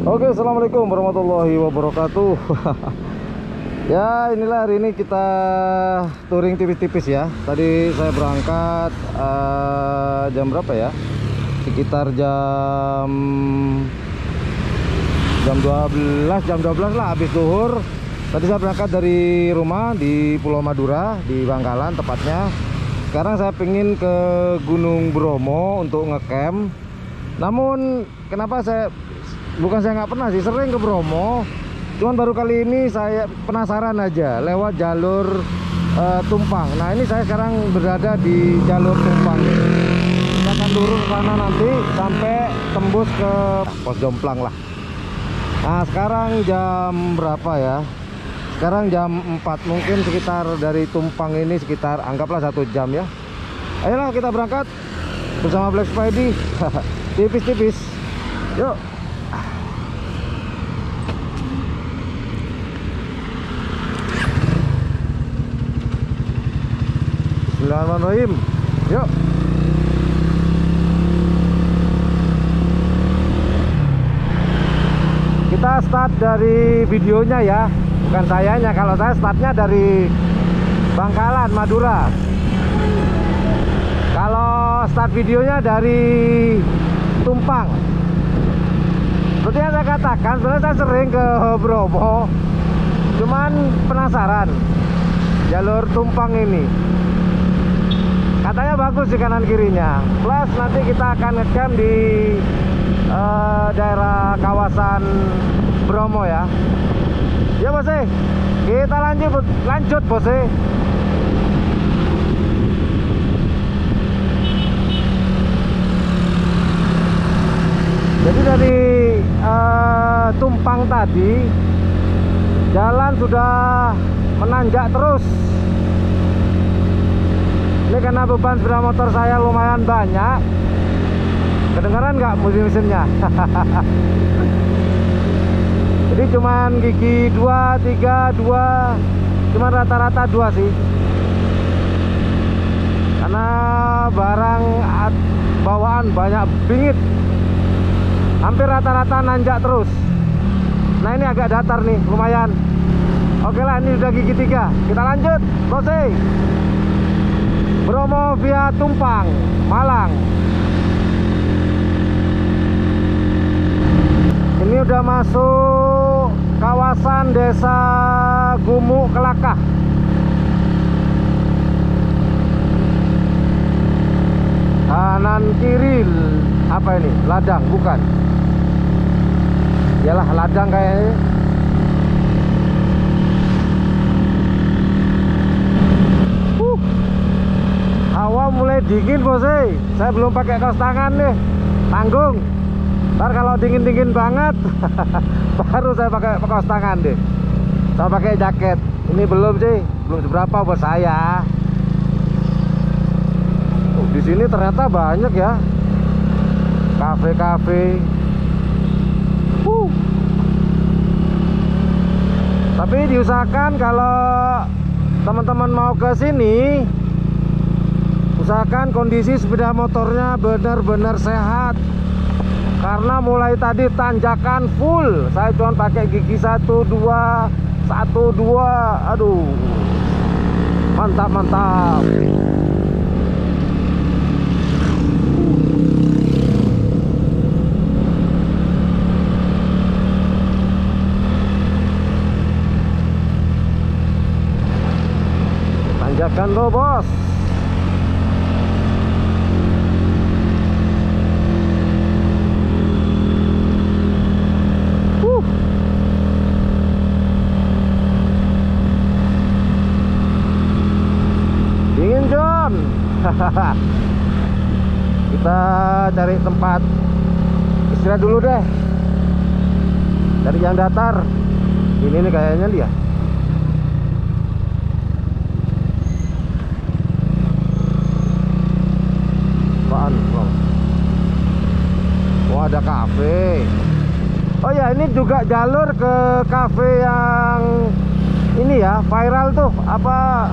Oke, assalamualaikum warahmatullahi wabarakatuh. Ya, inilah hari ini kita touring tipis-tipis ya. Tadi saya berangkat jam berapa ya? Sekitar jam 12 lah, habis zuhur. Tadi saya berangkat dari rumah di Pulau Madura, di Bangkalan tepatnya. Sekarang saya pengen ke Gunung Bromo untuk ngecamp. Namun kenapa bukan saya nggak pernah sih, sering ke Bromo, cuman baru kali ini saya penasaran aja lewat jalur Tumpang. Nah, ini saya sekarang berada di jalur Tumpang. Kita akan turun ke sana nanti sampai tembus ke Pos Jomplang lah. Nah, sekarang jam berapa ya? Sekarang jam 4, mungkin sekitar dari Tumpang ini sekitar anggaplah 1 jam ya. Ayolah kita berangkat bersama Black Spidey. Tipis-tipis, yuk. Bismillahirrahmanirrahim, yuk. Kita start dari videonya ya, bukan sayanya. Kalau saya startnya dari Bangkalan, Madura. Kalau start videonya dari Tumpang. Seperti yang saya katakan, sebenarnya saya sering ke Bromo, cuman penasaran jalur Tumpang ini. Katanya bagus di kanan kirinya. Plus nanti kita akan ngecamp di daerah kawasan Bromo ya. Ya bos, kita lanjut bos. Jadi dari Tumpang tadi jalan sudah menanjak terus. Ini karena beban sepeda motor saya lumayan banyak. Kedengaran nggak mesinnya? Jadi cuman gigi 2, 3, 2, cuman rata-rata 2 sih. Karena barang bawaan banyak bingit. Hampir rata-rata nanjak terus. Nah, ini agak datar nih, lumayan. Oke lah, ini udah gigi 3. Kita lanjut, bose. Bromo via Tumpang, Malang. Ini udah masuk kawasan Desa Gumuk Kelakah. Kanan kiri apa ini? Ladang, bukan? Yalah, ladang kayaknya. Hawa mulai dingin bos. Saya belum pakai kaos tangan nih, tanggung. Ntar kalau dingin-dingin banget baru saya pakai kaos tangan deh. Saya pakai jaket. Ini belum sih, belum seberapa buat saya. Di sini ternyata banyak ya kafe-kafe. Tapi diusahakan kalau teman-teman mau ke sini, usahakan kondisi sepeda motornya benar-benar sehat. Karena mulai tadi tanjakan full. Saya cuma pakai gigi 1, 2, 1, 2. Aduh, mantap. Tanjakan lo bos. Dingin John. Kita cari tempat istirahat dulu deh. Cari yang datar. Ini nih kayaknya dia. Oh, ada kafe. Oh ya, ini juga jalur ke kafe yang ini ya, viral tuh. Apa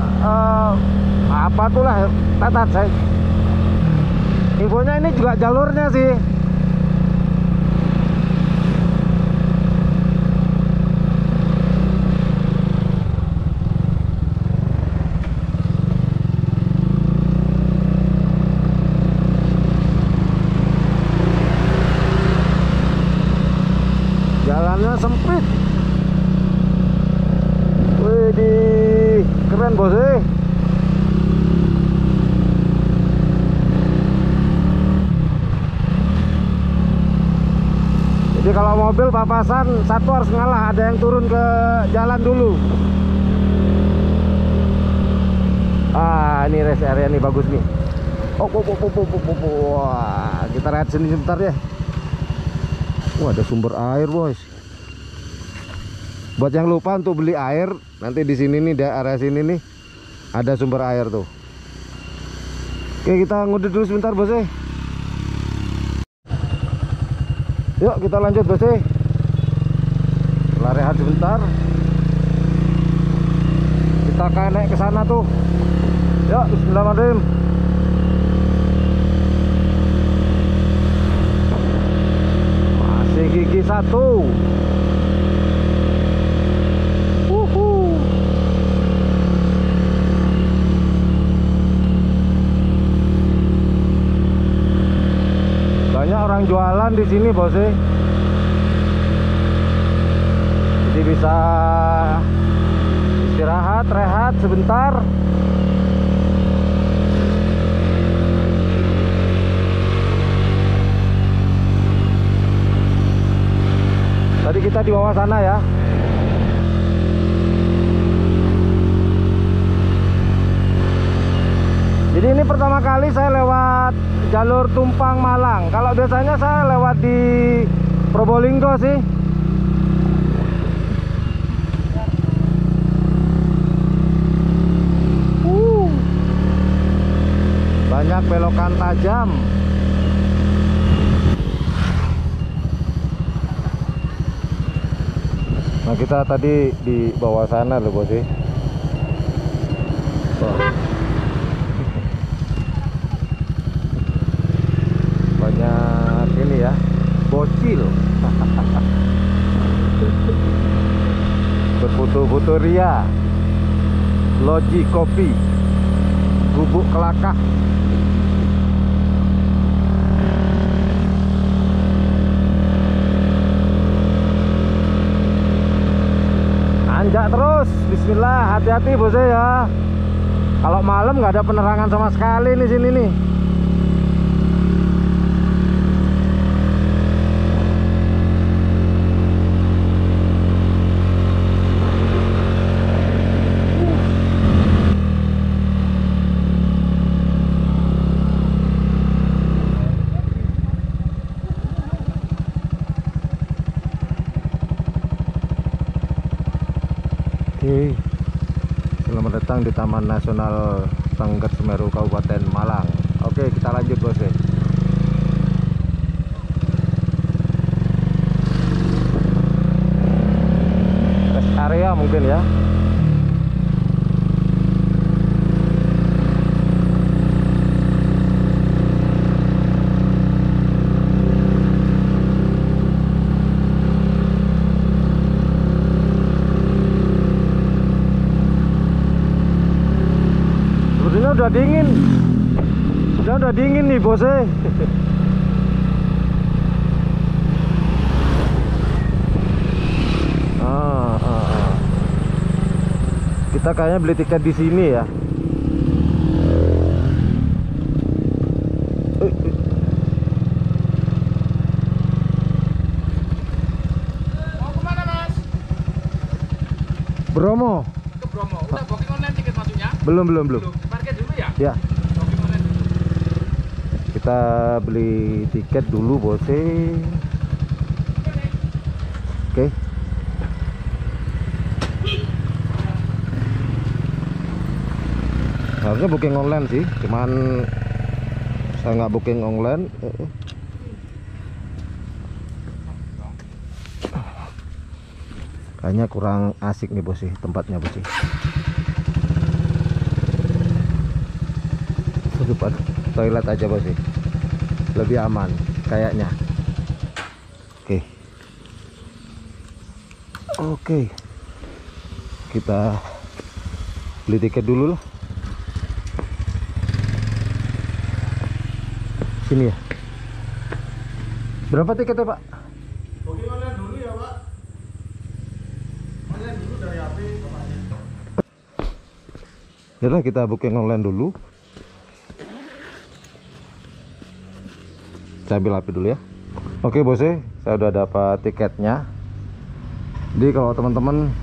tuh lah, tatat saya. Infonya ini juga jalurnya sih. karena sempit. Wih, keren bos. Jadi kalau mobil papasan satu harus ngalah, ada yang turun ke jalan dulu. Ah, ini rest area nih bagus nih. Wah, kita lihat sini sebentar ya. Wah, ada sumber air bos. Buat yang lupa untuk beli air, nanti di sini nih, daerah sini nih ada sumber air tuh. Oke, kita ngudut dulu sebentar bos. Yuk kita lanjut bos. Setelah rehat sebentar, kita akan naik ke sana tuh. Yuk, bismillahirrahmanirrahim. Masih gigi satu. Banyak orang jualan di sini bos. Jadi bisa istirahat, rehat sebentar. Tadi kita di bawah sana ya. Jadi ini pertama kali saya lewat jalur Tumpang Malang. Kalau biasanya saya lewat di Probolinggo sih. Banyak belokan tajam. Nah, kita tadi di bawah sana loh bos. Banyak ini ya, bocil. Berfoto-foto ria. Loji kopi, Gubuk Kelakah. Anjak terus, bismillah, hati-hati bos ya. Kalau malam nggak ada penerangan sama sekali nih sini nih. Oke, selamat datang di Taman Nasional Tengger Semeru Kabupaten Malang. Oke, kita lanjut bos. Rest area mungkin ya. Udah dingin, udah dingin nih bos. Kita kayaknya beli tiket di sini ya. Mau kemana mas? Bromo. Ke Bromo. Udah booking online tiket masuknya? Belum. Parkir dulu ya? Ya. Booking online dulu. Kita beli tiket dulu bos. Oke. Harusnya booking online sih, cuman saya nggak booking online. Kayaknya kurang asik nih bos sih tempatnya bos sih. Depan toilet aja bos sih, lebih aman kayaknya. Oke, kita beli tiket dulu lah. Sini ya. Berapa tiketnya pak? Booking online dulu ya pak. Yaudah kita booking online dulu. Saya ambil HP dulu ya. Oke bosnya, saya udah dapat tiketnya. Jadi kalau teman-teman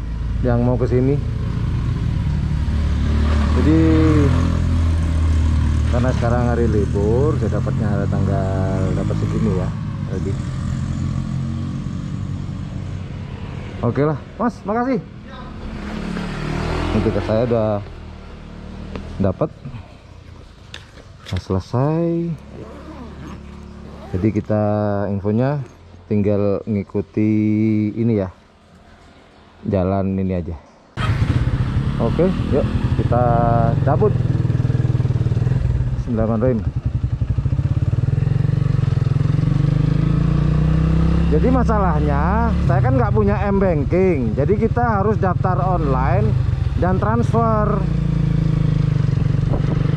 yang mau ke sini, jadi karena sekarang hari libur, saya dapatnya ada dapat segini ya. Jadi oke lah, Mas, makasih. Ini tiket saya udah dapat. Nah, selesai. Jadi kita infonya tinggal ngikuti ini ya, jalan ini aja. Oke, yuk kita cabut. Bismillahirrahmanirrahim. Jadi masalahnya saya kan nggak punya m-banking, jadi kita harus daftar online dan transfer.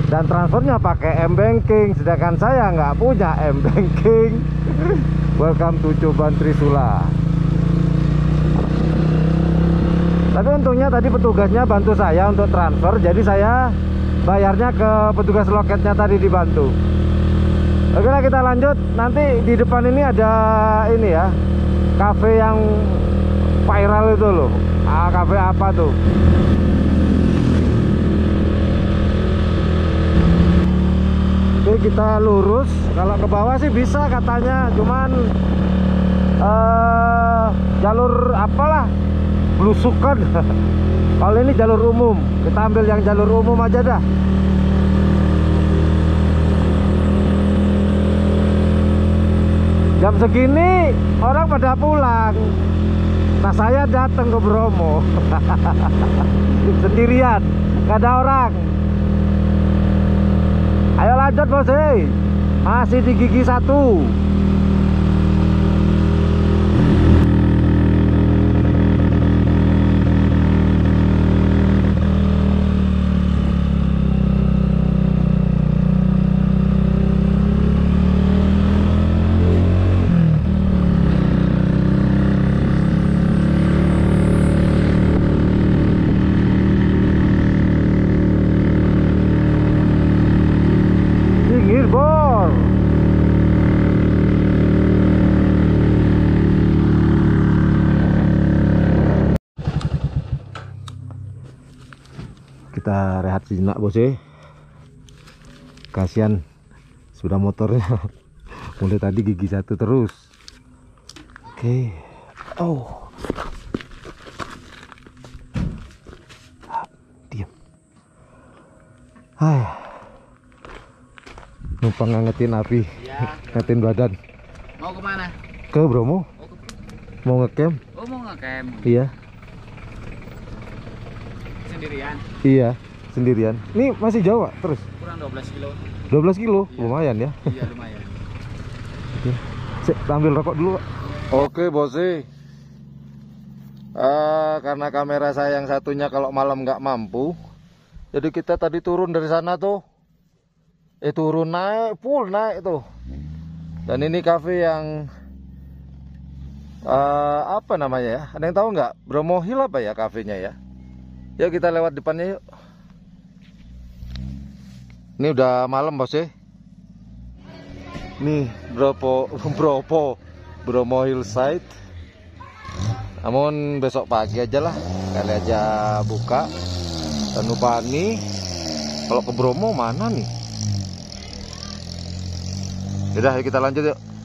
Dan transfernya pakai m-banking, sedangkan saya nggak punya m-banking. Welcome to Coban Trisula. Tapi untungnya tadi petugasnya bantu saya untuk transfer, jadi saya bayarnya ke petugas loketnya tadi dibantu. Oke lah, kita lanjut. Nanti di depan ini ada ini ya, cafe yang viral itu loh. Cafe apa tuh? Oke, kita lurus. Kalau ke bawah sih bisa katanya, cuman jalur apalah, belusukan. Kalau ini jalur umum, kita ambil yang jalur umum aja dah. Jam segini orang pada pulang. Nah, saya datang ke Bromo sendirian, gak ada orang. Ayo lanjut bos, masih di gigi 1. Kita rehat sejenak bos, kasihan sudah motornya mulai tadi gigi 1 terus. Oke. Diam. Numpang ngangetin api Ya. ngangetin badan. Mau kemana? Ke Bromo. Mau ngecamp. Oh, mau ngecamp. Iya. Sendirian? Iya, sendirian. Ini masih jauh terus? Kurang 12 kilo. 12 kilo? Iya. Lumayan ya. Iya, lumayan. Ambil rokok dulu. Oke bosnya. Karena kamera saya yang satunya kalau malam nggak mampu, jadi kita tadi turun dari sana tuh. Turun naik, full naik tuh. Dan ini cafe yang apa namanya ya? Ada yang tahu nggak? Bromo Hill apa ya kafenya ya? Yuk kita lewat depannya yuk. Ini udah malam bos ya. Nih Bromo Hillside. Namun besok pagi aja lah, kali aja buka. Dan lupa nih, kalau ke Bromo mana nih? Yaudah, yuk kita lanjut yuk.